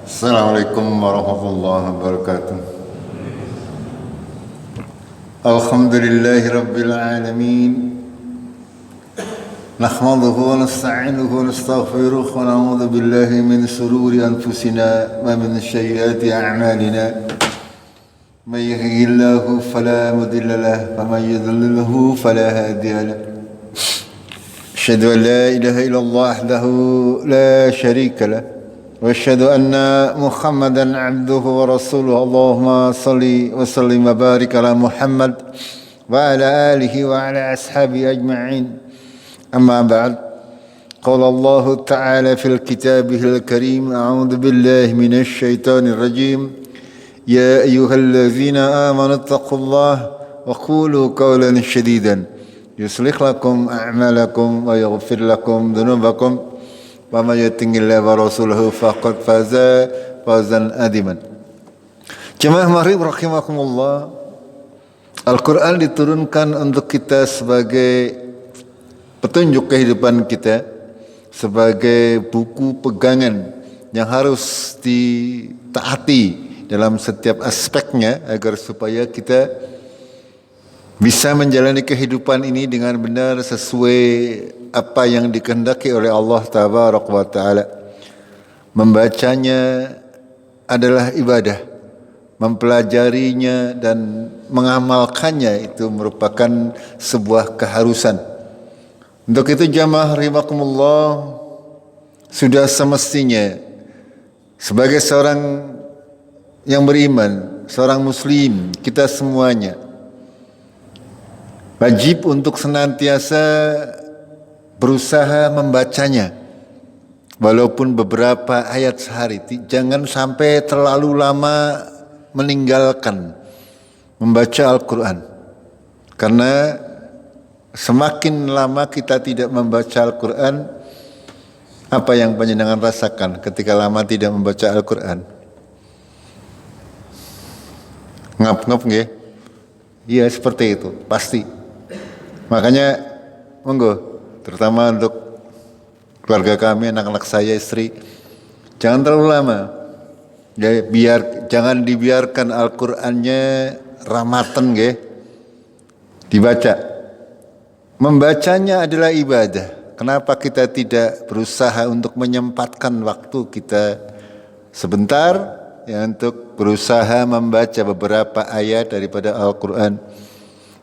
Assalamualaikum warahmatullahi wabarakatuh. Alhamdulillahi rabbil alamin. Nahmaduhu wa nasta'inuhu wa nastaghfiruh wa na'udzu billahi min shururi anfusina wa min sayyiati a'malina. Man yahdihillahu fala mudilla lahu wa man yudlilhu fala hadiya lahu. Asyhadu an la ilaha illallah wahdahu la syarika lahu. واشهد ان محمدا عبده ورسوله اللهم صل وسلم وبارك على محمد وعلى اله وعلى اصحابه اجمعين اما بعد قال الله تعالى في كتابه الكريم اعوذ بالله من الشيطان الرجيم يا ايها الذين امنوا اتقوا الله وقولوا قولا سديدا يصلح لكم اعمالكم ويغفر لكم ذنوبكم wa may yuti'illah wa rasulahu faqad faza fawzan adiman. Jemaah maghrib rahimakumullah, Al-Quran diturunkan untuk kita sebagai petunjuk kehidupan kita, sebagai buku pegangan yang harus ditaati dalam setiap aspeknya agar supaya kita bisa menjalani kehidupan ini dengan benar sesuai apa yang dikehendaki oleh Allah Tabaraka wa Ta'ala. Membacanya adalah ibadah, mempelajarinya dan mengamalkannya itu merupakan sebuah keharusan. Untuk itu jamaah rahimakumullah, sudah semestinya sebagai seorang yang beriman, seorang muslim, kita semuanya wajib untuk senantiasa berusaha membacanya, walaupun beberapa ayat sehari. Jangan sampai terlalu lama meninggalkan membaca Al-Quran, karena semakin lama kita tidak membaca Al-Quran, apa yang panjenengan rasakan ketika lama tidak membaca Al-Quran? Ngap-ngap nggih? Iya, seperti itu pasti. Makanya monggo, terutama untuk keluarga kami, anak-anak saya, istri, jangan terlalu lama. Ya, jangan dibiarkan Al-Qur'annya ramatan nggih. Dibaca. Membacanya adalah ibadah. Kenapa kita tidak berusaha untuk menyempatkan waktu kita sebentar ya untuk berusaha membaca beberapa ayat daripada Al-Qur'an?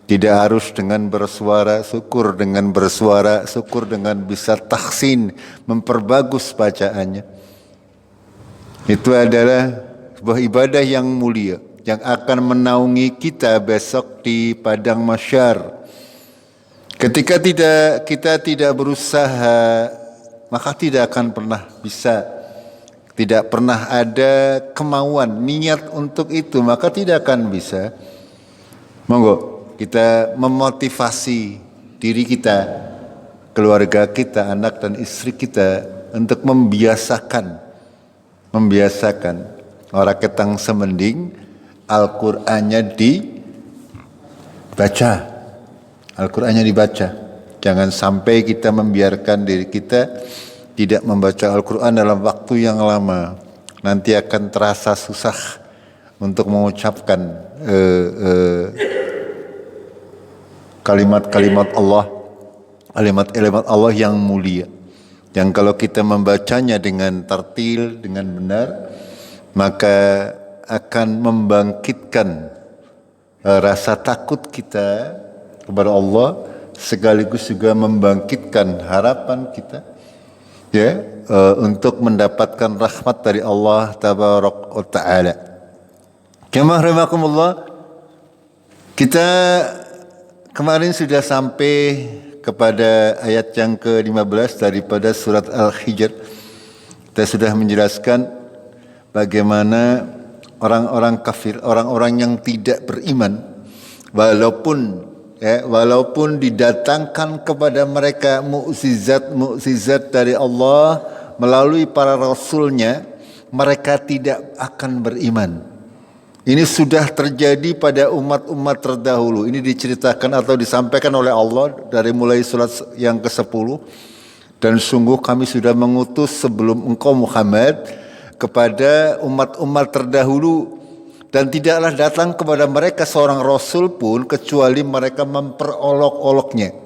Tidak harus dengan bersuara syukur, dengan bersuara syukur dengan bisa tahsin, memperbagus bacaannya. Itu adalah sebuah ibadah yang mulia, yang akan menaungi kita besok di padang mahsyar. Ketika kita tidak berusaha, maka tidak akan pernah bisa, tidak pernah ada kemauan, niat untuk itu, maka tidak akan bisa. Monggo kita memotivasi diri kita, keluarga kita, anak dan istri kita untuk membiasakan orang ketang semending Al-Qur'annya dibaca. Jangan sampai kita membiarkan diri kita tidak membaca Al-Qur'an dalam waktu yang lama. Nanti akan terasa susah untuk mengucapkan kalimat-kalimat Allah, kalimat-kalimat Allah yang mulia. Yang kalau kita membacanya dengan tartil, dengan benar, maka akan membangkitkan rasa takut kita kepada Allah, sekaligus juga membangkitkan harapan kita ya untuk mendapatkan rahmat dari Allah Tabaraka wa Ta'ala. Jemaah rahimakumullah, kita kemarin sudah sampai kepada ayat yang ke-15 daripada surat Al-Hijr. Kita sudah menjelaskan bagaimana orang-orang kafir, orang-orang yang tidak beriman, walaupun didatangkan kepada mereka mukjizat dari Allah melalui para rasulnya, mereka tidak akan beriman. Ini sudah terjadi pada umat-umat terdahulu. Ini diceritakan atau disampaikan oleh Allah dari mulai surat yang ke-10. Dan sungguh kami sudah mengutus sebelum engkau Muhammad kepada umat-umat terdahulu, dan tidaklah datang kepada mereka seorang rasul pun kecuali mereka memperolok-oloknya.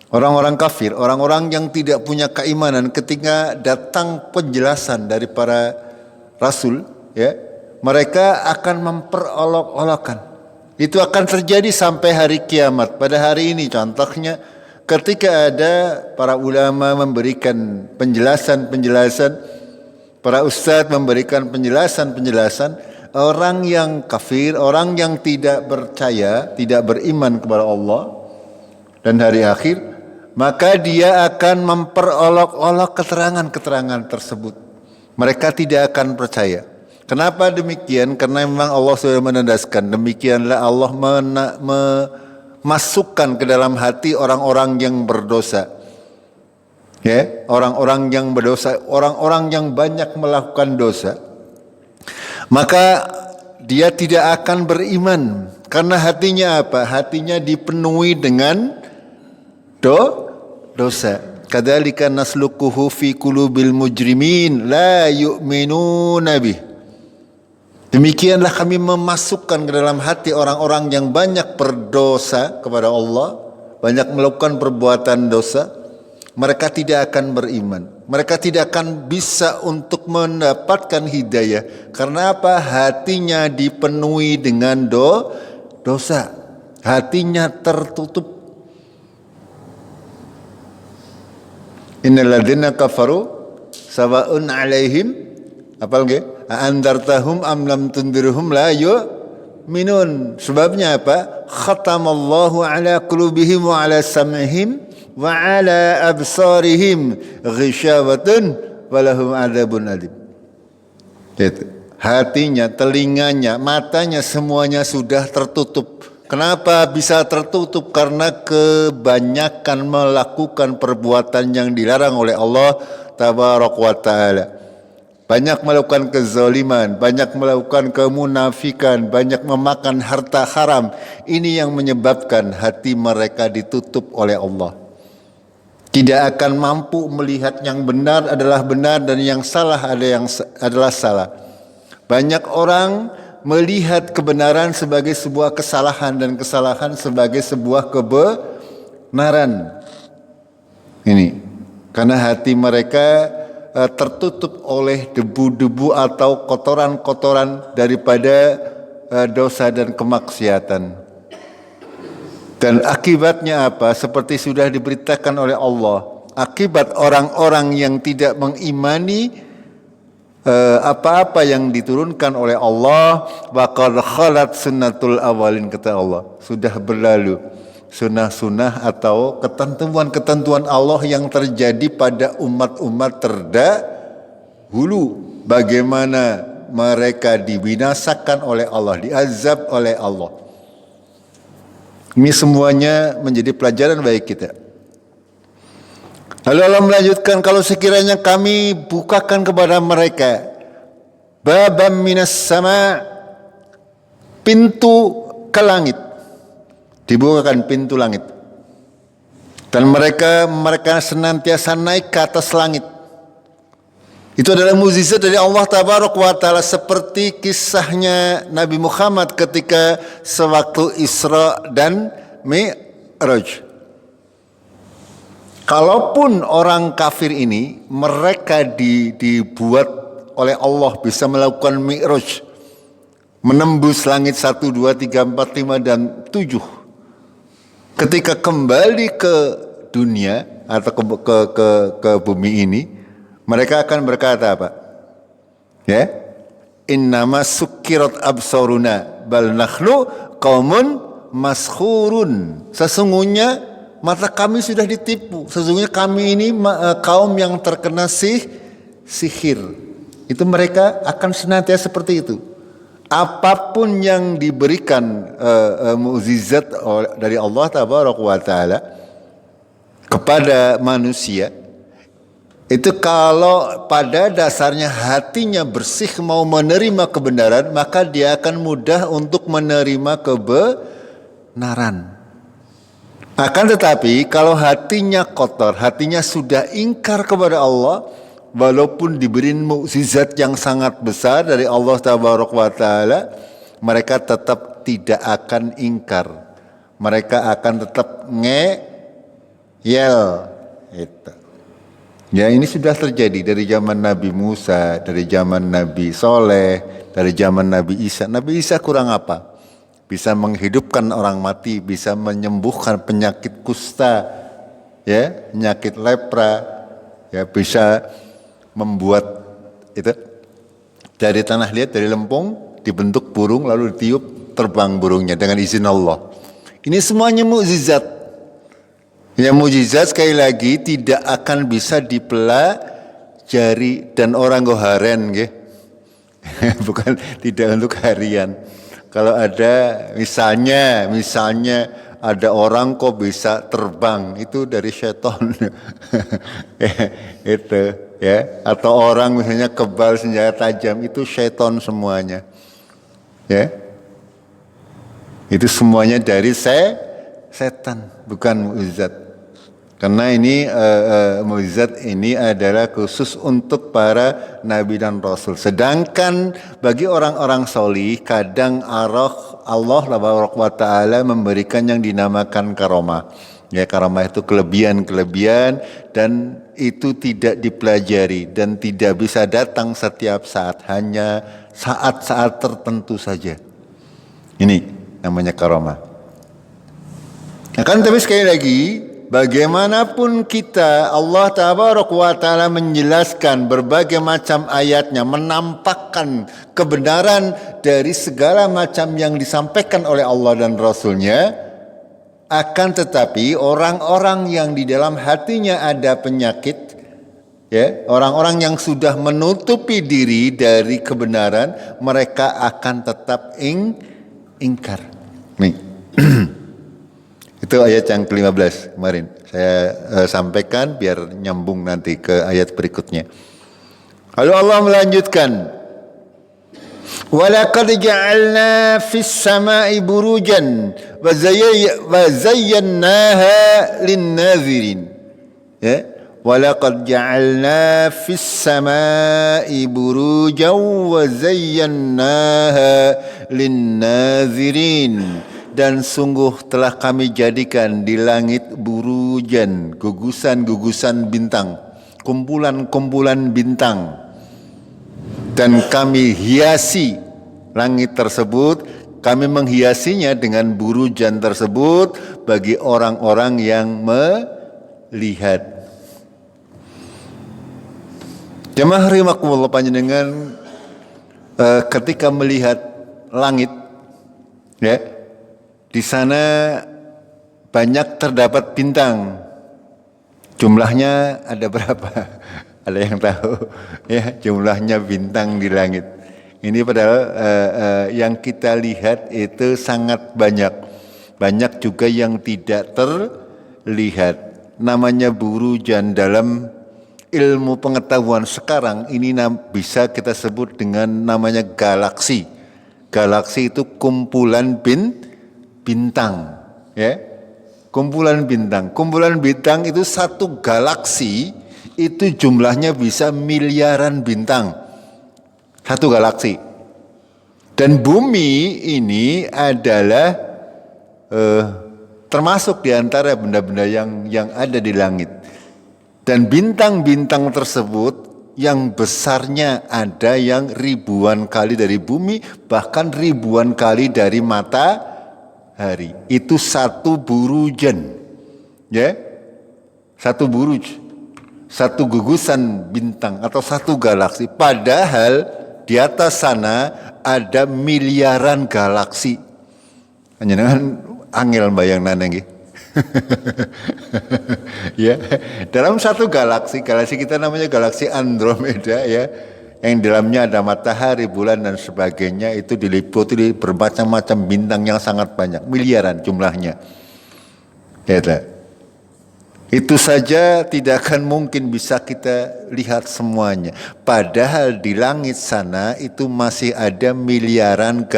Orang-orang kafir, orang-orang yang tidak punya keimanan, ketika datang penjelasan dari para rasul, ya, mereka akan memperolok-olokkan. Itu akan terjadi sampai hari kiamat. Pada hari ini contohnya, ketika ada para ulama memberikan penjelasan-penjelasan, para ustadz memberikan penjelasan-penjelasan, orang yang kafir, orang yang tidak percaya, tidak beriman kepada Allah dan hari akhir, maka dia akan memperolok-olok keterangan-keterangan tersebut. Mereka tidak akan percaya. Kenapa demikian? Karena memang Allah sudah menandaskan, demikianlah Allah memasukkan ke dalam hati orang-orang yang berdosa. Ya, orang-orang yang berdosa, orang-orang yang banyak melakukan dosa, maka dia tidak akan beriman. Karena hatinya apa? Hatinya dipenuhi dengan dosa. Kadzalika nasluquhu fi qulubil mujrimin la yu'minuna bih. Demikianlah kami memasukkan ke dalam hati orang-orang yang banyak berdosa kepada Allah, banyak melakukan perbuatan dosa. Mereka tidak akan beriman. Mereka tidak akan bisa untuk mendapatkan hidayah. Karena apa? Hatinya dipenuhi dengan dosa. Hatinya tertutup. Innal ladzina kafaru sawa'un 'alaihim, apa lagi? Andartahum am lam tundirhum la yu'minun. Sebabnya apa? Khatamallahu 'ala qulubihim wa 'ala sam'ihim wa 'ala absarihim ghisyawatun wa lahum 'adzabun alim. Hatinya, telinganya, matanya semuanya sudah tertutup. Kenapa bisa tertutup? Karena kebanyakan melakukan perbuatan yang dilarang oleh Allah Tabaraka wa Ta'ala. Banyak melakukan kezaliman, banyak melakukan kemunafikan, banyak memakan harta haram. Ini yang menyebabkan hati mereka ditutup oleh Allah. Tidak akan mampu melihat yang benar adalah benar dan yang salah adalah salah. Banyak orang melihat kebenaran sebagai sebuah kesalahan dan kesalahan sebagai sebuah kebenaran. Ini karena hati mereka tertutup oleh debu-debu atau kotoran-kotoran daripada dosa dan kemaksiatan. Dan akibatnya apa? Seperti sudah diberitakan oleh Allah, akibat orang-orang yang tidak mengimani apa-apa yang diturunkan oleh Allah, waqad khalat sunnatul awalin, kata Allah, sudah berlalu sunnah-sunnah atau ketentuan-ketentuan Allah yang terjadi pada umat-umat terdahulu. Bagaimana mereka dibinasakan oleh Allah, diazab oleh Allah. Ini semuanya menjadi pelajaran bagi kita. Lalu Allah melanjutkan, kalau sekiranya kami bukakan kepada mereka babam minas sama, pintu ke langit, dibukakan pintu langit, dan mereka senantiasa naik ke atas langit. Itu adalah mukjizat dari Allah Tabaraka wa Ta'ala, seperti kisahnya Nabi Muhammad ketika sewaktu Isra dan Mi'raj. Kalaupun orang kafir ini, mereka dibuat oleh Allah bisa melakukan Mi'raj, menembus langit 1, 2, 3, 4, 5, dan 7. Ketika kembali ke dunia atau ke bumi ini, mereka akan berkata apa? Ya, innama sukkirat absaruna bal nakhlu qaumun maskhurun. Sesungguhnya mata kami sudah ditipu. Sesungguhnya kami ini kaum yang terkena sihir. Itu mereka akan senantiasa seperti itu. Apapun yang diberikan mukjizat dari Allah Tabaraka wa Ta'ala kepada manusia, itu kalau pada dasarnya hatinya bersih mau menerima kebenaran, maka dia akan mudah untuk menerima kebenaran. Akan tetapi kalau hatinya kotor, hatinya sudah ingkar kepada Allah, walaupun diberi mukjizat yang sangat besar dari Allah Tabaraka wa Ta'ala, mereka tetap tidak akan ingkar. Mereka akan tetap ngeyel. Itu. Ya, ini sudah terjadi dari zaman Nabi Musa, dari zaman Nabi Soleh, dari zaman Nabi Isa. Nabi Isa kurang apa? Bisa menghidupkan orang mati, bisa menyembuhkan penyakit kusta, ya, penyakit lepra, ya, bisa membuat itu dari tanah liat, dari lempung dibentuk burung lalu ditiup terbang burungnya dengan izin Allah. Ini semuanya mukjizat. Yang mukjizat sekali lagi tidak akan bisa dipelajari dan orang goharen, bukan tidak untuk harian. Kalau ada misalnya ada orang kok bisa terbang, itu dari setan. Itu ya, atau orang misalnya kebal senjata tajam, itu setan semuanya. Ya. Itu semuanya dari setan, bukan mukjizat. Karena ini mukjizat ini adalah khusus untuk para nabi dan rasul. Sedangkan bagi orang-orang solih, kadang Allah Ta'ala memberikan yang dinamakan karomah. Ya, karomah itu kelebihan-kelebihan dan itu tidak dipelajari dan tidak bisa datang setiap saat, hanya saat-saat tertentu saja. Ini namanya karomah. Akan tapi sekali lagi, bagaimanapun kita, Allah Tabaraka wa Ta'ala menjelaskan berbagai macam ayatnya, menampakkan kebenaran dari segala macam yang disampaikan oleh Allah dan Rasulnya. Akan tetapi orang-orang yang di dalam hatinya ada penyakit, ya, orang-orang yang sudah menutupi diri dari kebenaran, mereka akan tetap ingkar. Nih. Itu ayat yang ke-15 kemarin. Saya sampaikan biar nyambung nanti ke ayat berikutnya. Lalu Allah melanjutkan. وَلَقَدْ جَعَلْنَا فِي السَّمَاءِ بُرُوجًا وَزَيَّنَّاهَا لِلنَّاظِرِينَ. Ya. وَلَقَدْ جَعَلْنَا فِي السَّمَاءِ بُرُوجًا وَزَيَّنَّاهَا لِلنَّاظِرِينَ. Dan sungguh telah kami jadikan di langit burujan, gugusan-gugusan bintang, kumpulan-kumpulan bintang. Dan kami hiasi langit tersebut, kami menghiasinya dengan burujan tersebut bagi orang-orang yang melihat. Jemaah rahimakumullah panjenengan, ketika melihat langit, ya, di sana banyak terdapat bintang. Jumlahnya ada berapa? Ada yang tahu? Ya, jumlahnya bintang di langit. Ini padahal yang kita lihat itu sangat banyak. Banyak juga yang tidak terlihat. Namanya burujan dalam ilmu pengetahuan sekarang ini bisa kita sebut dengan namanya galaksi. Galaksi itu kumpulan bintang, ya, kumpulan bintang. Kumpulan bintang itu satu galaksi, itu jumlahnya bisa miliaran bintang, satu galaksi. Dan bumi ini adalah termasuk di antara benda-benda yang ada di langit. Dan bintang-bintang tersebut yang besarnya ada yang ribuan kali dari bumi, bahkan ribuan kali dari matahari. Itu satu burujan, ya, satu buruj, satu gugusan bintang atau satu galaksi. Padahal di atas sana ada miliaran galaksi. Hanya dengan angel bayang naneng, ya, dalam satu galaksi kita namanya galaksi Andromeda, ya, yang di dalamnya ada matahari, bulan dan sebagainya, itu diliputi bermacam-macam bintang yang sangat banyak, miliaran jumlahnya. Ya, itu saja tidak akan mungkin bisa kita lihat semuanya. Padahal di langit sana itu masih ada miliaran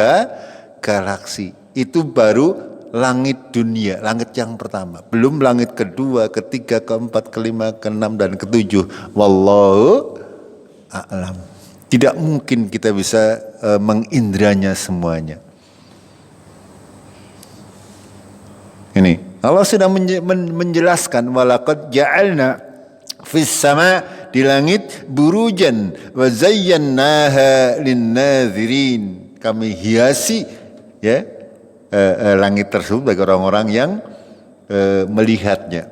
galaksi. Itu baru langit dunia, langit yang pertama. Belum langit kedua, ketiga, keempat, kelima, keenam, dan ketujuh. Wallahu a'lam. Tidak mungkin kita bisa mengindranya semuanya. Ini Allah sudah menjelaskan, walaqad ja'alna fis sama, di langit, burujan wa zayyannaha lin-nadzirin. Kami hiasi ya langit tersebut bagi orang-orang yang melihatnya.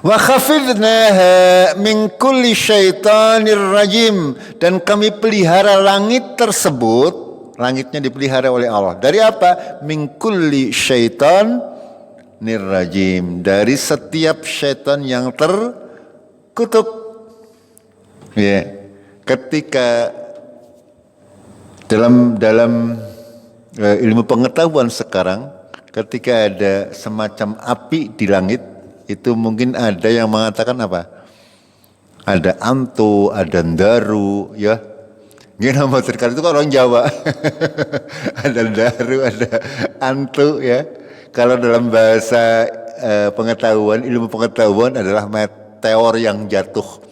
Wa khafidnaha min kulli syaitanir rajim, dan kami pelihara langit tersebut, langitnya dipelihara oleh Allah. Dari apa? Min kulli syaitanir rajim, dari setiap syaitan yang terkutuk. Ya. Ketika dalam ilmu pengetahuan sekarang, ketika ada semacam api di langit, itu mungkin ada yang mengatakan apa? Ada antu, ada ndaru, ya. Ini nama terkait itu kan orang Jawa. Ada ndaru, ada antu, ya. Kalau dalam bahasa pengetahuan, ilmu pengetahuan adalah meteor yang jatuh.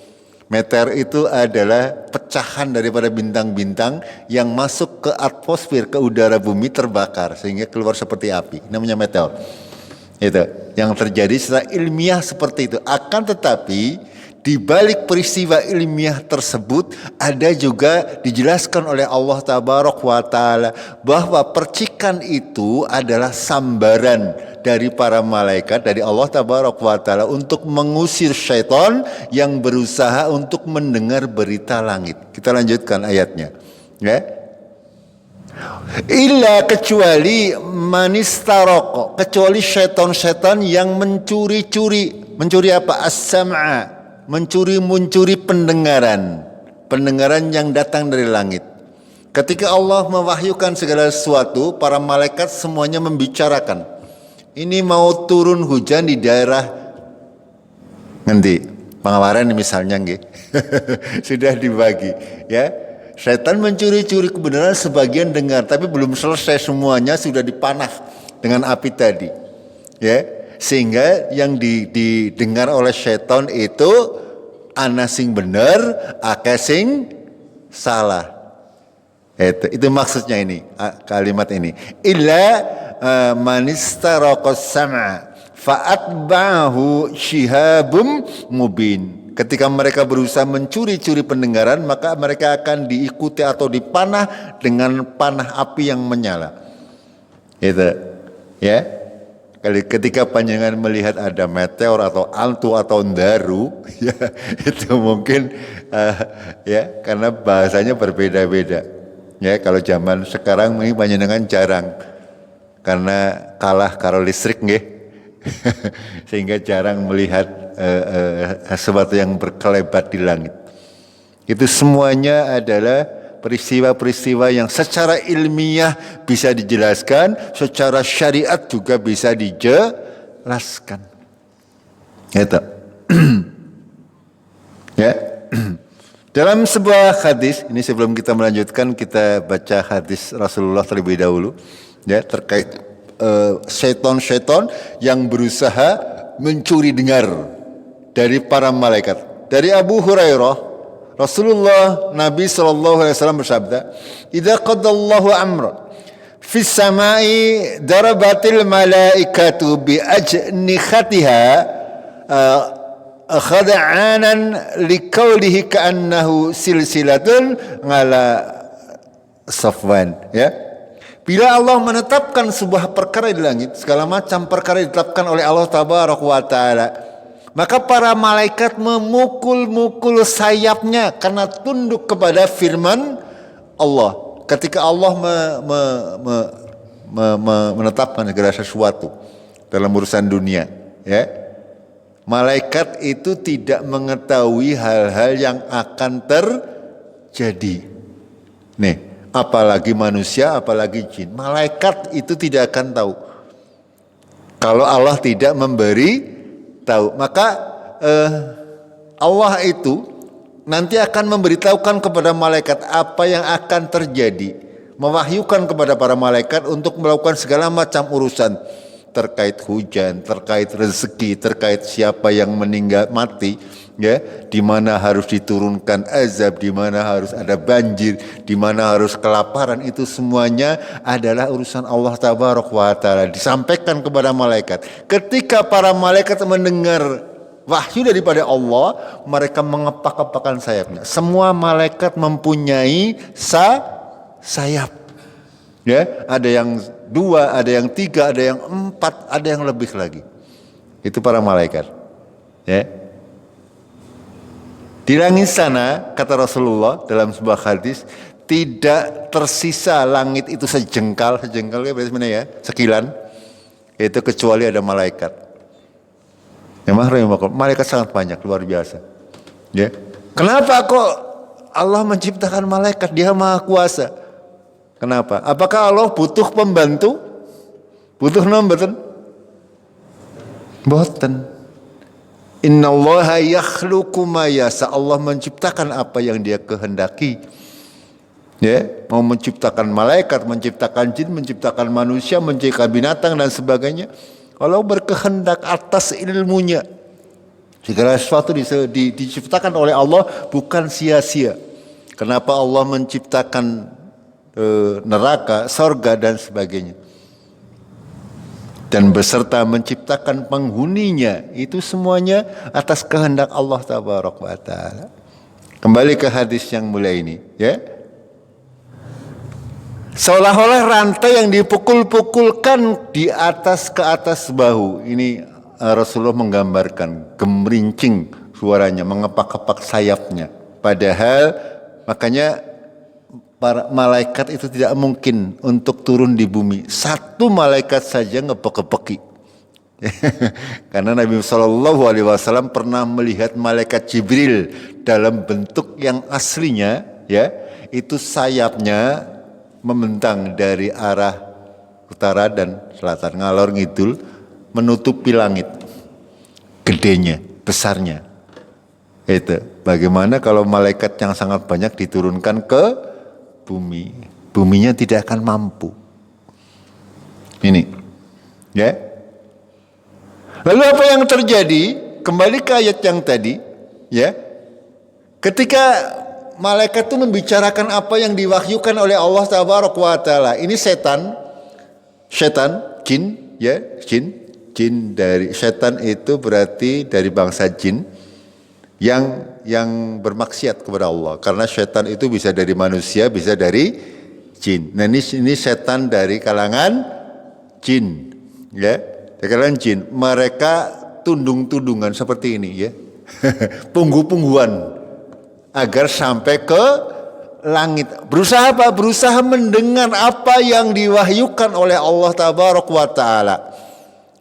Meteor itu adalah pecahan daripada bintang-bintang yang masuk ke atmosfer, ke udara bumi, terbakar sehingga keluar seperti api. Namanya meteor. Itu yang terjadi secara ilmiah seperti itu. Akan tetapi di balik peristiwa ilmiah tersebut ada juga dijelaskan oleh Allah Tabaraka wa Ta'ala bahwa percikan itu adalah sambaran dari para malaikat, dari Allah Tabaraka wa Ta'ala untuk mengusir syaitan yang berusaha untuk mendengar berita langit. Kita lanjutkan ayatnya, ya. Illa, kecuali manistaroko, kecuali syaitan-syaitan yang mencuri-curi. Mencuri apa? As-sam'a, mencuri pendengaran yang datang dari langit. Ketika Allah mewahyukan segala sesuatu, para malaikat semuanya membicarakan. Ini mau turun hujan di daerah nanti Pangawaran misalnya, nggih. Sudah dibagi, ya. Setan mencuri-curi kebenaran, sebagian dengar, tapi belum selesai semuanya sudah dipanah dengan api tadi, ya. Sehingga yang didengar oleh setan itu ana sing bener, akeh sing salah. Itu maksudnya ini, kalimat ini. Illa manistaraqas sam'a fa'atba'ahu shihabum mubin. Ketika mereka berusaha mencuri-curi pendengaran, maka mereka akan diikuti atau dipanah dengan panah api yang menyala. Itu, ya. Ketika panjenengan melihat ada meteor atau antu atau ndaru, ya, itu mungkin ya, karena bahasanya berbeda-beda. Ya, kalau zaman sekarang ini panjenengan jarang karena kalah karo listrik, nggih. Sehingga jarang melihat sesuatu yang berkelebat di langit. Itu semuanya adalah peristiwa-peristiwa yang secara ilmiah bisa dijelaskan, secara syariat juga bisa dijelaskan. Itu. Ya. Dalam sebuah hadis, ini sebelum kita melanjutkan, kita baca hadis Rasulullah terlebih dahulu, ya, terkait syaitan-syaitan yang berusaha mencuri dengar dari para malaikat. Dari Abu Hurairah, Rasulullah Nabi SAW bersabda, "Idza qadallahu amra fis samai darabatil malaikatu bi ajnihatiha khada'anan liqaulihi ka'annahu silsilatun ala safwan." Ya. Bila Allah menetapkan sebuah perkara di langit, segala macam perkara ditetapkan oleh Allah Tabaraka wa Ta'ala, maka para malaikat memukul-mukul sayapnya karena tunduk kepada firman Allah. Ketika Allah menetapkan segala sesuatu dalam urusan dunia, ya, malaikat itu tidak mengetahui hal-hal yang akan terjadi. Nih, apalagi manusia, apalagi jin. Malaikat itu tidak akan tahu kalau Allah tidak memberi tahu. Maka Allah itu nanti akan memberitahukan kepada malaikat apa yang akan terjadi, mewahyukan kepada para malaikat untuk melakukan segala macam urusan, terkait hujan, terkait rezeki, terkait siapa yang meninggal mati, ya, di mana harus diturunkan azab, di mana harus ada banjir, di mana harus kelaparan, itu semuanya adalah urusan Allah Tabaraka wa Ta'ala, disampaikan kepada malaikat. Ketika para malaikat mendengar wahyu daripada Allah, mereka mengepak-kepakan sayapnya. Semua malaikat mempunyai sayap. Ya, ada yang 2, ada yang 3, ada yang 4, ada yang lebih lagi. Itu para malaikat. Ya. Di langit sana, kata Rasulullah dalam sebuah hadis, tidak tersisa langit itu sejengkal berarti mana ya, sekilan, itu kecuali ada malaikat. Malaikat sangat banyak, luar biasa. Ya. Kenapa kok Allah menciptakan malaikat? Dia Maha Kuasa. Kenapa? Apakah Allah butuh pembantu? Butuh nomor? Boten. Innallaha yakhluqu ma yasha. Allah menciptakan apa yang Dia kehendaki. Ya, mau menciptakan malaikat, menciptakan jin, menciptakan manusia, menciptakan binatang dan sebagainya. Allah berkehendak atas ilmunya. Segala sesuatu diciptakan oleh Allah bukan sia-sia. Kenapa Allah menciptakan neraka, surga dan sebagainya? Dan beserta menciptakan penghuninya, itu semuanya atas kehendak Allah Tabaraka wa Ta'ala. Kembali ke hadis yang mulia ini, ya. Seolah-olah rantai yang dipukul-pukulkan ke atas bahu. Ini Rasulullah menggambarkan gemerincing suaranya, mengepak-kepak sayapnya. Padahal makanya para malaikat itu tidak mungkin untuk turun di bumi. Satu malaikat saja ngepek-kepeki. Karena Nabi SAW pernah melihat malaikat Jibril dalam bentuk yang aslinya, ya, itu sayapnya membentang dari arah utara dan selatan, ngalor ngidul, menutupi langit. Gedenya, besarnya. Itu. Bagaimana kalau malaikat yang sangat banyak diturunkan ke bumi, buminya tidak akan mampu. Ini, ya. Lalu apa yang terjadi? Kembali ke ayat yang tadi, ya. Ketika malaikat itu membicarakan apa yang diwahyukan oleh Allah Tabaraka wa Ta'ala. Ini setan, jin, ya, jin dari setan itu berarti dari bangsa jin yang bermaksiat kepada Allah, karena setan itu bisa dari manusia, bisa dari jin. Nah ini setan dari kalangan jin, ya, dari kalangan jin. Mereka tundung-tundungan seperti ini, ya, punggu-pungguan agar sampai ke langit. Berusaha apa? Berusaha mendengar apa yang diwahyukan oleh Allah Tabaraka wa Ta'ala.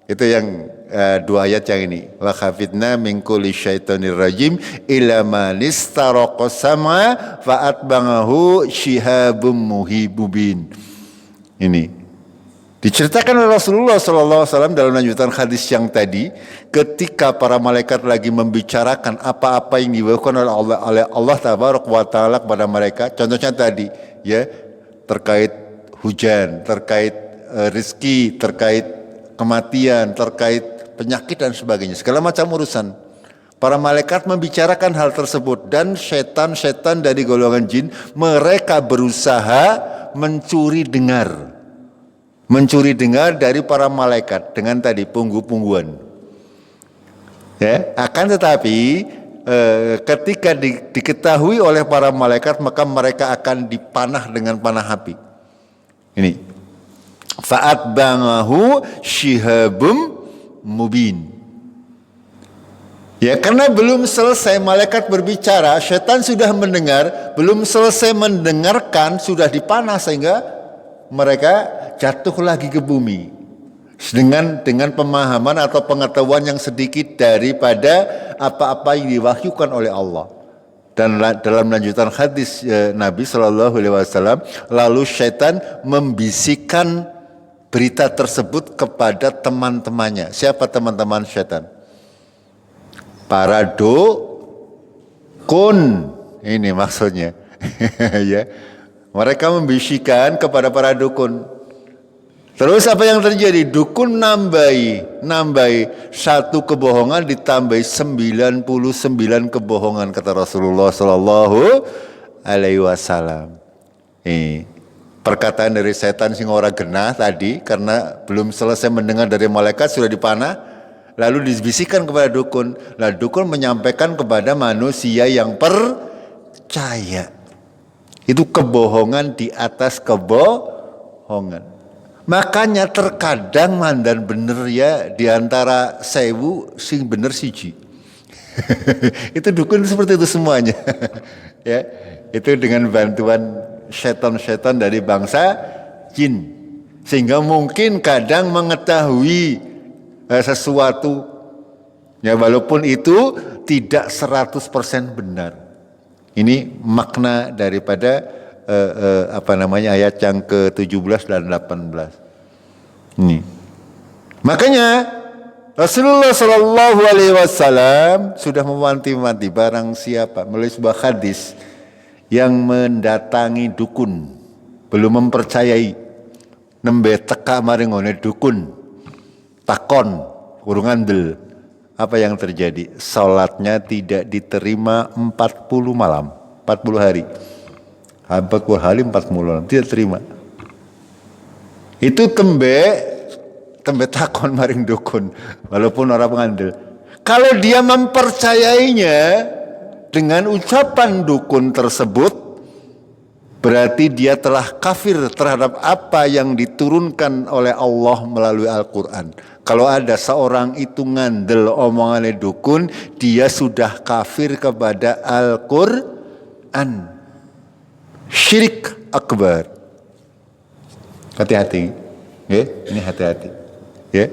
Itu yang 2 ayat yang ini. Wa khafidna min kulli syaitonir rajim ila man istaraqa sama fa atba'ahu shihabum muhibubin. Ini diceritakan oleh Rasulullah SAW dalam lanjutan hadis yang tadi, ketika para malaikat lagi membicarakan apa-apa yang diwahyukan oleh Allah Tabaraka wa Ta'ala kepada mereka. Contohnya tadi, ya, terkait hujan, terkait rezeki, terkait kematian, terkait penyakit dan sebagainya, segala macam urusan. Para malaikat membicarakan hal tersebut, dan setan-setan dari golongan jin, mereka berusaha mencuri dengar dari para malaikat dengan tadi punggu-pungguan. Ya, akan tetapi ketika diketahui oleh para malaikat, maka mereka akan dipanah dengan panah api. Ini fa'at bangahu shihabum mubin. Ya, karena belum selesai malaikat berbicara, setan sudah mendengar, belum selesai mendengarkan sudah dipanah, sehingga mereka jatuh lagi ke bumi dengan pemahaman atau pengetahuan yang sedikit daripada apa-apa yang diwahyukan oleh Allah. Dan dalam lanjutan hadis Nabi SAW, lalu setan membisikkan berita tersebut kepada teman-temannya. Siapa teman-teman setan? Para dukun. Ini maksudnya. Ya. Mereka membisikkan kepada para dukun. Terus apa yang terjadi? Dukun nambahi satu kebohongan ditambahi 99 kebohongan kata Rasulullah Sallallahu Alaihi Wasallam. Perkataan dari setan sing ora genah tadi karena belum selesai mendengar dari malaikat sudah dipanah, lalu dibisikkan kepada dukun. Lah dukun menyampaikan kepada manusia yang percaya. Itu kebohongan di atas kebohongan. Makanya terkadang mandan bener ya diantara 1000 sing bener siji. Itu dukun seperti itu semuanya. Ya, itu dengan bantuan setan-setan dari bangsa jin. Sehingga mungkin kadang mengetahui sesuatu ya walaupun itu tidak 100% benar. Ini makna daripada ayat yang ke-17 dan 18. Ini. Makanya Rasulullah Shallallahu Alaihi Wasallam sudah mewanti-wanti barang siapa melalui sebuah hadis yang mendatangi dukun belum mempercayai nembe teka maringone dukun takon urung andel apa yang terjadi? Salatnya tidak diterima 40 malam, 40 hari. 40 hari 40 malam tidak terima. Itu tembe takon maring dukun walaupun orang pengandel. Kalau dia mempercayainya dengan ucapan dukun tersebut, berarti dia telah kafir terhadap apa yang diturunkan oleh Allah melalui Al-Quran. Kalau ada seorang itu ngandel omongannya dukun, dia sudah kafir kepada Al-Quran. Syirik akbar. Hati-hati. Ya, ini hati-hati. Ya.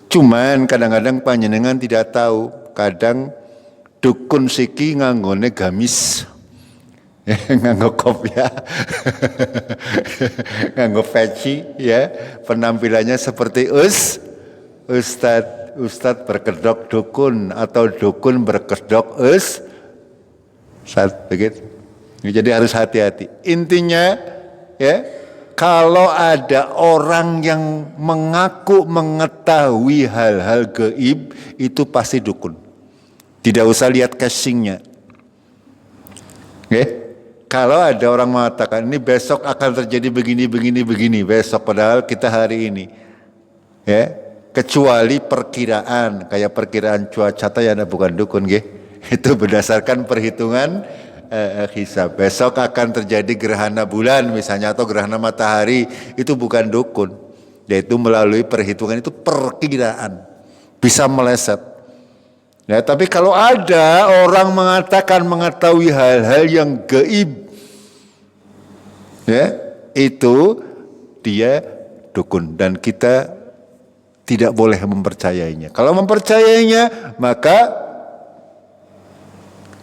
Cuman kadang-kadang panjenengan tidak tahu, kadang dukun siki nganggone gamis. Nganggo kopya. Nganggo peci ya, penampilannya seperti ustad berkedok dukun atau dukun berkedok ustad begitu. Jadi harus hati-hati. Intinya ya, kalau ada orang yang mengaku mengetahui hal-hal gaib, itu pasti dukun. Tidak usah lihat casingnya. Okay? Kalau ada orang mengatakan ini besok akan terjadi begini, besok padahal kita hari ini, ya, kecuali perkiraan, kayak perkiraan cuaca ya bukan dukun, itu berdasarkan perhitungan hisab. Besok akan terjadi gerhana bulan misalnya atau gerhana matahari, itu bukan dukun, yaitu melalui perhitungan, itu perkiraan, bisa meleset. Ya, tapi kalau ada orang mengatakan mengetahui hal-hal yang gaib, ya, itu dia dukun dan kita tidak boleh mempercayainya. Kalau mempercayainya, maka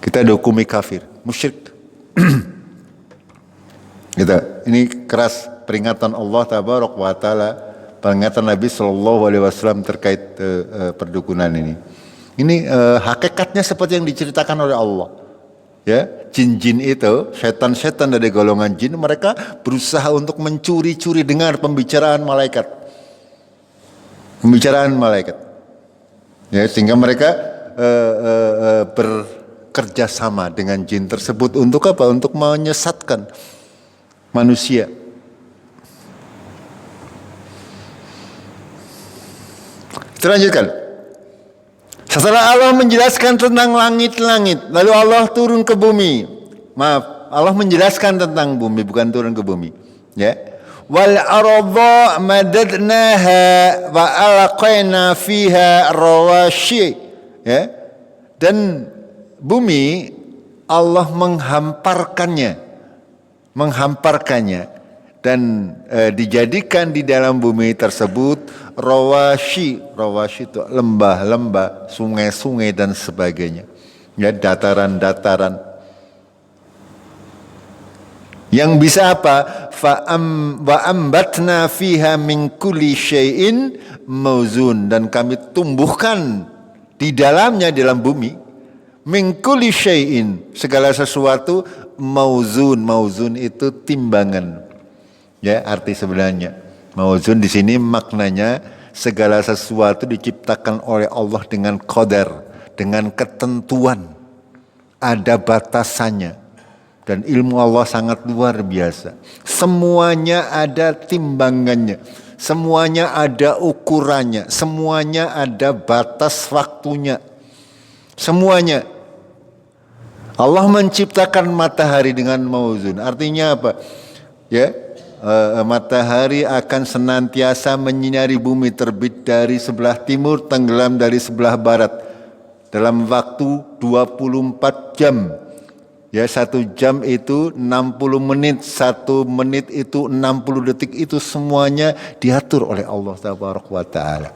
kita dihukumi kafir, musyrik. Gitu. Ini keras peringatan Allah Tabaraka wa Ta'ala, peringatan Nabi Sallallahu Alaihi Wasallam terkait perdukunan ini. Ini hakikatnya seperti yang diceritakan oleh Allah. Ya, jin-jin itu, setan-setan dari golongan jin, mereka berusaha untuk mencuri-curi dengar pembicaraan malaikat. Ya, sehingga mereka bekerja sama dengan jin tersebut untuk apa? Untuk menyesatkan manusia. Kita lanjutkan. Setelah Allah menjelaskan tentang langit-langit, lalu Allah turun ke bumi. Maaf, Allah menjelaskan tentang bumi, bukan turun ke bumi. Ya. Wal arda madadnaha wa alqaina fiha rawasyi. Ya. Dan bumi Allah menghamparkannya dan dijadikan di dalam bumi tersebut rawasyi itu lembah-lembah, sungai-sungai dan sebagainya. Ya, dataran-dataran. Yang bisa apa? Wa ambatna fiha min kulli syai'in mauzun, dan kami tumbuhkan di dalamnya, dalam bumi, min kulli syai'in, segala sesuatu, mauzun itu timbangan. Ya, arti sebenarnya. Mauzun di sini maknanya segala sesuatu diciptakan oleh Allah dengan qadar, dengan ketentuan. Ada batasannya. Dan ilmu Allah sangat luar biasa. Semuanya ada timbangannya. Semuanya ada ukurannya. Semuanya ada batas waktunya. Semuanya. Allah menciptakan matahari dengan mauzun. Artinya apa? Ya, matahari akan senantiasa menyinari bumi, terbit dari sebelah timur, tenggelam dari sebelah barat. Dalam waktu 24 jam. Ya, 1 jam itu 60 menit, 1 menit itu 60 detik, itu semuanya diatur oleh Allah Taala.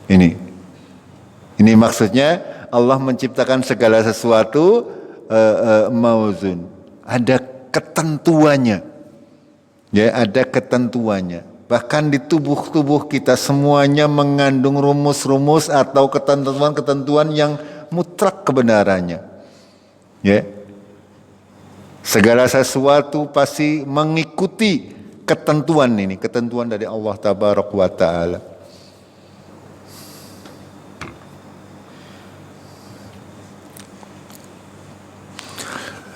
Ini maksudnya Allah menciptakan segala sesuatu mauzun. Ada ketentuannya. Ya, ada ketentuannya. Bahkan di tubuh kita semuanya mengandung rumus-rumus atau ketentuan-ketentuan yang mutlak kebenarannya. Ya. Segala sesuatu pasti mengikuti ketentuan ini, ketentuan dari Allah Taala.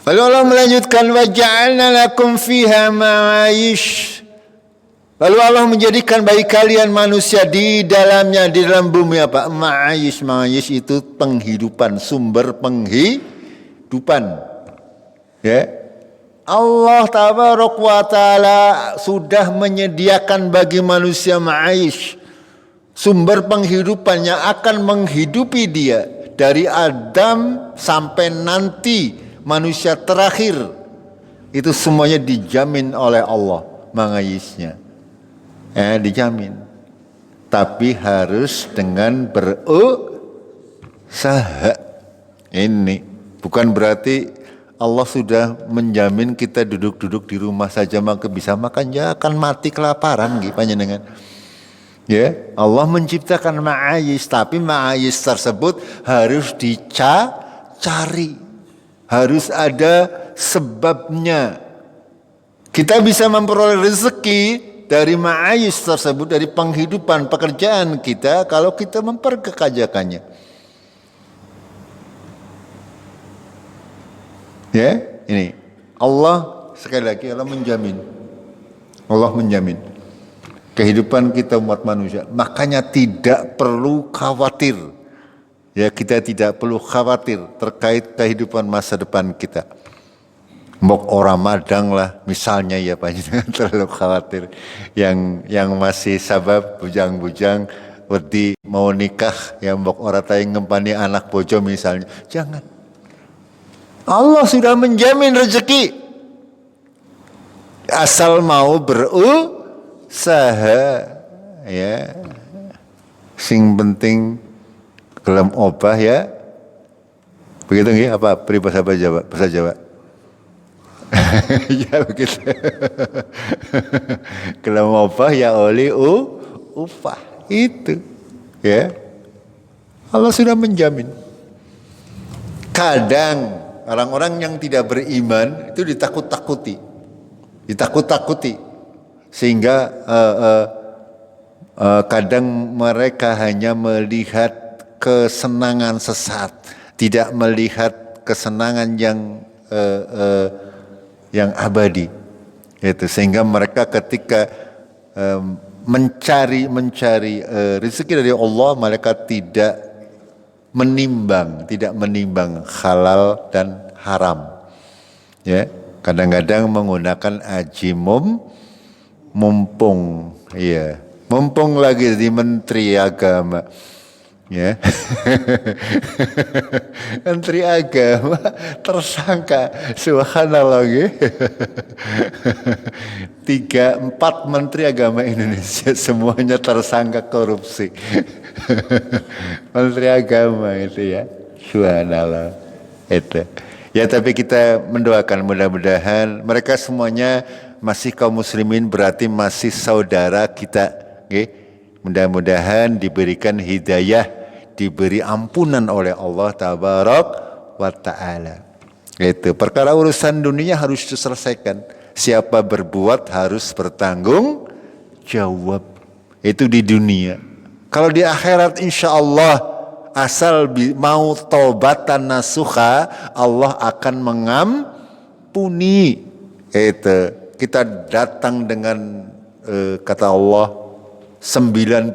Lalu Allah melanjutkan, wa ja'alna lakum fiha ma'ayish. Lalu Allah menjadikan bagi kalian manusia di dalamnya, di dalam bumi apa? Ma'ayish. Ma'ayish itu penghidupan, sumber penghidupan. Ya. Allah Taala sudah menyediakan bagi manusia ma'ayish, sumber penghidupan yang akan menghidupi dia dari Adam sampai nanti manusia terakhir. Itu semuanya dijamin oleh Allah ma'ayishnya. Dijamin. Tapi harus dengan berusaha. Ini bukan berarti Allah sudah menjamin kita duduk-duduk di rumah saja maka bisa makan, ya akan mati kelaparan gitu panjenengan. Ya, Allah menciptakan ma'ayis, tapi ma'ayis tersebut harus dicari. Harus ada sebabnya. Kita bisa memperoleh rezeki dari ma'ayis tersebut, dari penghidupan pekerjaan kita kalau kita memperkekajakannya. Ya, ini Allah sekali lagi Allah menjamin kehidupan kita umat manusia. Makanya tidak perlu khawatir. Ya, kita tidak perlu khawatir terkait kehidupan masa depan kita. Mbok ora madang lah misalnya, ya Pak, jangan terlalu khawatir. Yang masih sabab bujang-bujang wedi mau nikah, ya mbok ora tayang ngempani anak bojo misalnya. Jangan. Allah sudah menjamin rezeki. Asal mau berusaha, ya. Sing penting gelem obah, ya. Begitu nggih? Apa peribahasa Jawa? Bahasa Jawa. Ya begitu. Gelem obah ya oli upah. Itu. Ya. Allah sudah menjamin. Kadang orang-orang yang tidak beriman itu ditakut-takuti, sehingga kadang mereka hanya melihat kesenangan sesat, tidak melihat kesenangan yang abadi. Itu sehingga mereka ketika mencari rezeki dari Allah, mereka tidak menimbang halal dan haram. Ya, kadang-kadang menggunakan mumpung lagi di Menteri Agama. Ya. Menteri Agama tersangka, subhanallah. 3-4 Menteri Agama Indonesia semuanya tersangka korupsi. Menteri Agama itu, ya, subhanallah itu. Ya, tapi kita mendoakan mudah-mudahan mereka semuanya masih kaum muslimin, berarti masih saudara kita. Okay? Mudah-mudahan diberikan hidayah, diberi ampunan oleh Allah Tabarak wa Ta'ala. Itu perkara urusan dunia harus diselesaikan. Siapa berbuat harus bertanggung jawab. Itu di dunia. Kalau di akhirat insya Allah asal mau taubatan nasuha, Allah akan mengampuni. Itu kita datang dengan kata Allah 99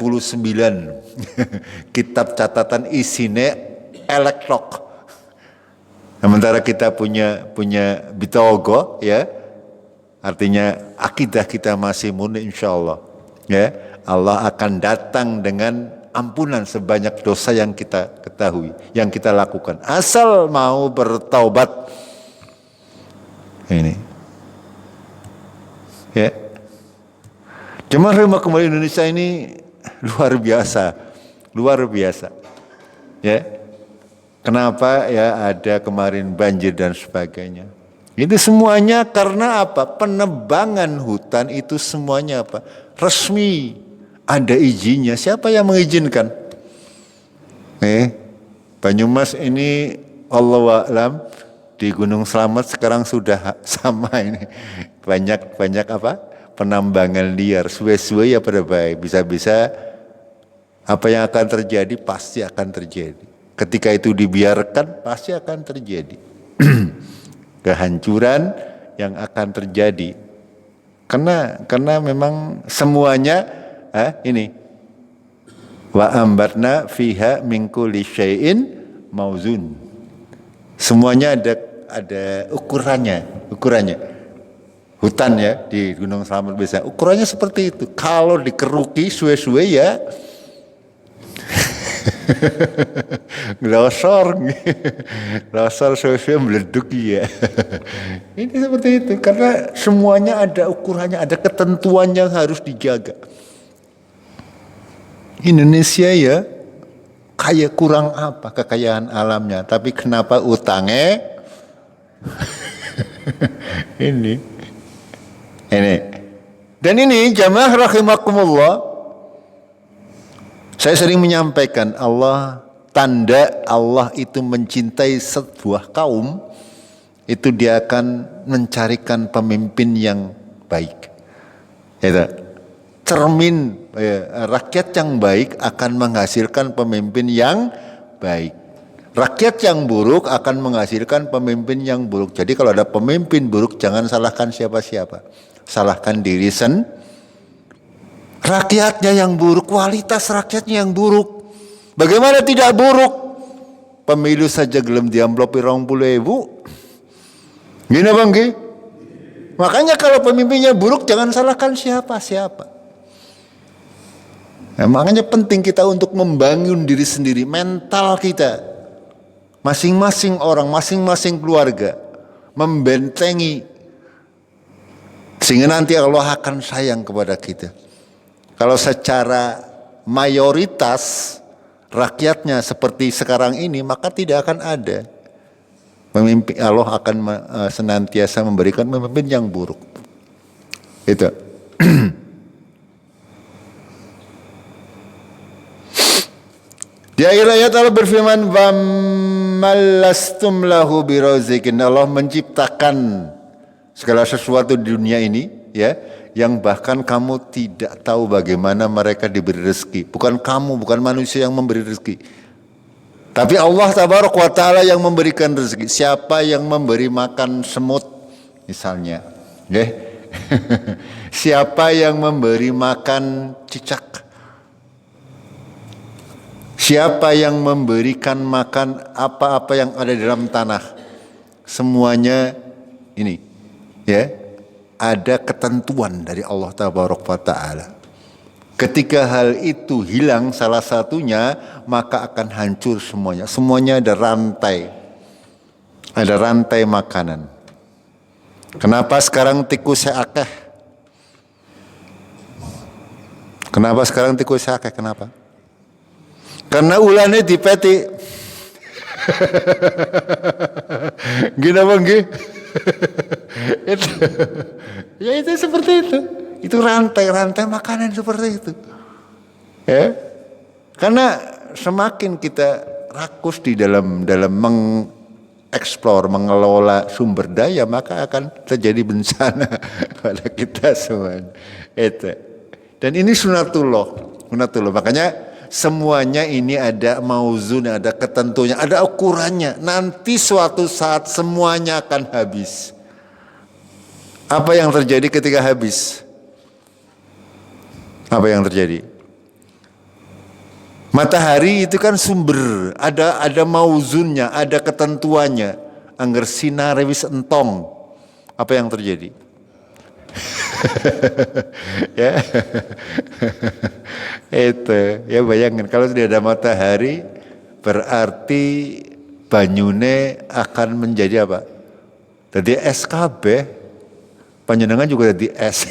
kitab catatan isinya elektrok. Sementara kita punya bitogo, ya, artinya akidah kita masih murni insya Allah. Ya, Allah akan datang dengan ampunan sebanyak dosa yang kita ketahui, yang kita lakukan. Asal mau bertaubat. Ini. Ya. Jemaah Rumah Kembali Indonesia ini luar biasa. Ya. Kenapa ya ada kemarin banjir dan sebagainya. Itu semuanya karena apa? Penebangan hutan itu semuanya apa? Resmi. Ada izinnya. Siapa yang mengizinkan? Banyumas ini Allahu a'lam di Gunung Slamet sekarang sudah sama ini. Banyak apa? Penambangan liar. Suwe-suwe ya pada baik. Bisa-bisa apa yang akan terjadi pasti akan terjadi. Ketika itu dibiarkan pasti akan terjadi kehancuran yang akan terjadi karena memang semuanya ini wa ambatna fiha min kulli syai'in mauzun, semuanya ada ukurannya hutan ya di Gunung Slamet biasa ukurannya seperti itu. Kalau dikeruki suwe-suwe ya Glosor sesuai meleduk ya. Ini seperti itu karena semuanya ada ukurannya, ada ketentuan yang harus dijaga. Indonesia ya kayak kurang apa kekayaan alamnya, tapi kenapa utangnya ini. Dan ini jamaah rahimakumullah, saya sering menyampaikan tanda Allah itu mencintai sebuah kaum, itu dia akan mencarikan pemimpin yang baik. Cermin rakyat yang baik akan menghasilkan pemimpin yang baik. Rakyat yang buruk akan menghasilkan pemimpin yang buruk. Jadi kalau ada pemimpin buruk jangan salahkan siapa-siapa. Salahkan diri sendiri. Rakyatnya yang buruk, kualitas rakyatnya yang buruk. Bagaimana tidak buruk? Pemilu saja gelem diamplopi 20.000. Gini bang, Gi? Makanya kalau pemimpinnya buruk jangan salahkan siapa-siapa. Nah, makanya penting kita untuk membangun diri sendiri, mental kita. Masing-masing orang, masing-masing keluarga. Membentengi. Sehingga nanti Allah akan sayang kepada kita. Kalau secara mayoritas rakyatnya seperti sekarang ini, maka tidak akan ada pemimpin. Allah akan senantiasa memberikan pemimpin yang buruk. Itu. Di akhir ayat Allah berfirman, "Wa malastum lahu birazikin." Allah menciptakan segala sesuatu di dunia ini, ya, yang bahkan kamu tidak tahu bagaimana mereka diberi rezeki. Bukan kamu, bukan manusia yang memberi rezeki. Tapi Allah tabaraka wa ta'ala yang memberikan rezeki. Siapa yang memberi makan semut misalnya, ya? Siapa yang memberi makan cicak? Siapa yang memberikan makan apa-apa yang ada di dalam tanah? Semuanya ini, ya. Ada ketentuan dari Allah tabaraka wa ta'ala. Ketika hal itu hilang salah satunya, maka akan hancur semuanya. Semuanya ada rantai. Ada rantai makanan. Kenapa sekarang tikusnya akeh? Kenapa sekarang tikusnya akeh? Kenapa? Karena ulannya dipeti. Gini bang, gini. Ya itu seperti itu. Itu rantai-rantai makanan seperti itu. Ya. Karena semakin kita rakus di dalam mengeksplor, mengelola sumber daya, maka akan terjadi bencana pada kita semua. Itu. Dan ini sunatullah. Makanya semuanya ini ada mauzun, ada ketentunya, ada ukurannya. Nanti suatu saat semuanya akan habis. Apa yang terjadi ketika habis? Apa yang terjadi? Matahari itu kan sumber, ada mauzunnya, ada ketentuannya. Angger sinar wis entong. Apa yang terjadi? Ya. Itu, ya bayangin kalau tidak ada matahari berarti banyune akan menjadi apa? Jadi SKB, panjenengan juga jadi es.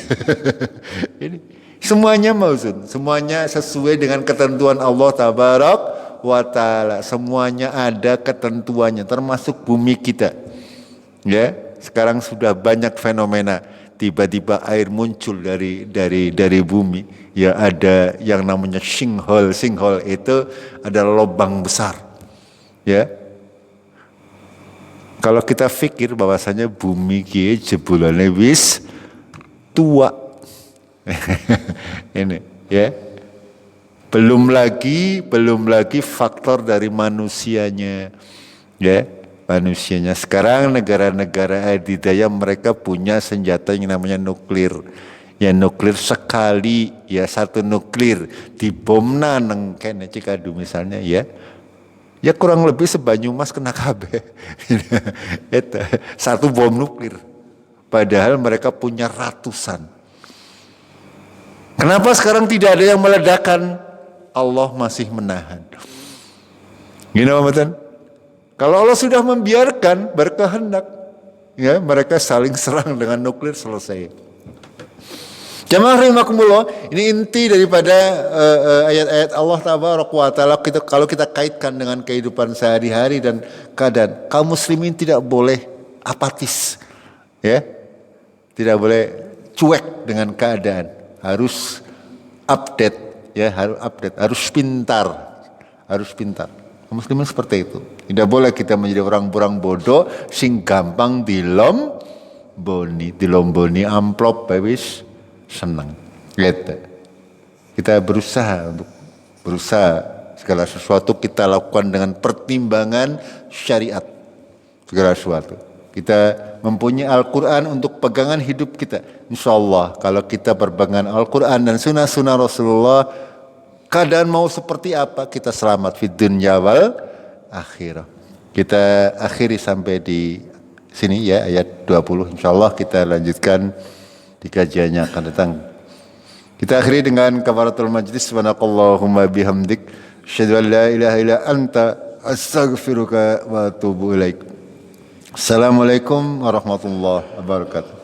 Ini semuanya mauzun, semuanya sesuai dengan ketentuan Allah Tabarak wa Ta'ala. Semuanya ada ketentuannya, termasuk bumi kita. Ya, sekarang sudah banyak fenomena. Tiba-tiba air muncul dari bumi. Ya, ada yang namanya sinkhole. Sinkhole itu adalah lubang besar. Ya. Kalau kita pikir bahwasanya bumi ki jebulane wis tua. Ini ya, belum lagi faktor dari manusianya, ya, manusianya. Sekarang negara-negara adidaya mereka punya senjata yang namanya nuklir. Ya, nuklir sekali, ya, satu nuklir dibomna neng kene Cikadu misalnya, ya kurang lebih sebanyumas kena kabeh. Itu satu bom nuklir, padahal mereka punya ratusan. Kenapa sekarang tidak ada yang meledakkan? Allah masih menahan. Gini Pak. Kalau Allah sudah membiarkan berkehendak, ya mereka saling serang dengan nuklir, selesai. Jamaah rahimakumullah, ini inti daripada ayat-ayat Allah Tabaraka wa Ta'ala. Kalau kita kaitkan dengan kehidupan sehari-hari dan keadaan, kaum muslimin tidak boleh apatis, ya, tidak boleh cuek dengan keadaan. Harus update, ya, harus pintar. Muslimin seperti itu. Tidak boleh kita menjadi orang-orang bodoh sing gampang dilomboni amplop wis seneng. Gitu. Kita berusaha segala sesuatu kita lakukan dengan pertimbangan syariat. Segala sesuatu. Kita mempunyai Al-Quran untuk pegangan hidup kita. Insya Allah kalau kita berpegangan Al-Quran dan sunnah-sunnah Rasulullah, keadaan mau seperti apa kita selamat fid dunya wal akhirah. Kita akhiri sampai di sini ya, ayat 20. Insya Allah kita lanjutkan di kajiannya akan datang. Kita akhiri dengan kafaratul majlis. Subhanakallahumma bihamdik, asyhadu an la ilaha illa anta, astaghfiruka wa atubu ilaik. Assalamualaikum warahmatullahi wabarakatuh.